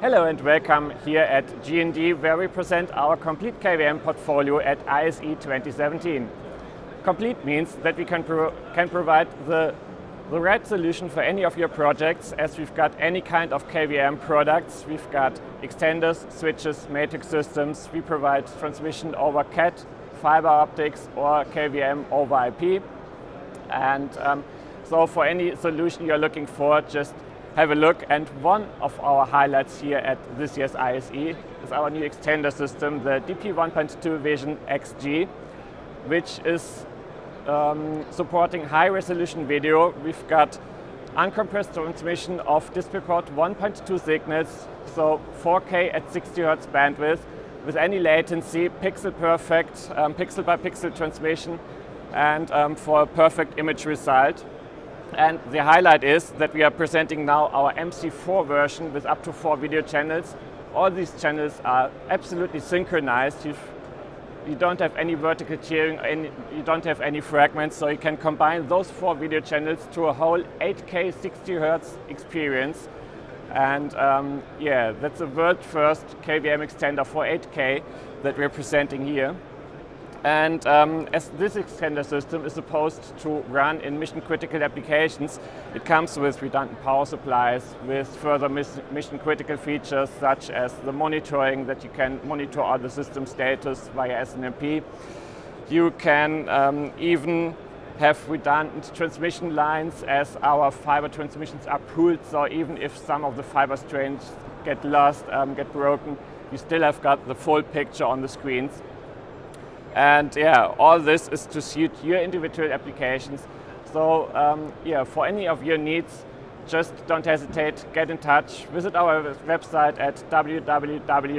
Hello and welcome here at G&D, where we present our complete KVM portfolio at ISE 2017. Complete means that we can provide the right solution for any of your projects, as we've got any kind of KVM products. We've got extenders, switches, matrix systems. We provide transmission over CAT, fiber optics, or KVM over IP. And so for any solution you're looking for, just have a look. And one of our highlights here at this year's ISE is our new extender system, the DP 1.2 Vision XG, which is supporting high resolution video. We've got uncompressed transmission of DisplayPort 1.2 signals, so 4K at 60 Hz bandwidth with any latency, pixel perfect, pixel by pixel transmission, and for a perfect image result. And the highlight is that we are presenting now our MC4 version with up to 4 video channels. All these channels are absolutely synchronized. You don't have any vertical tiering, you don't have any fragments, so you can combine those 4 video channels to a whole 8K 60 Hz experience. And yeah, that's the world first KVM extender for 8K that we're presenting here. And as this extender system is supposed to run in mission critical applications, it comes with redundant power supplies, with further mission critical features such as the monitoring, that you can monitor all the system status via SNMP. You can even have redundant transmission lines, as our fiber transmissions are pooled, so even if some of the fiber strands get lost, get broken, you still have got the full picture on the screens. And yeah, all this is to suit your individual applications. So yeah, for any of your needs, just don't hesitate, get in touch, visit our website at www.gdsys.de.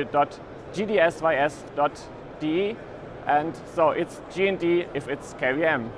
And so it's G&D if it's KVM.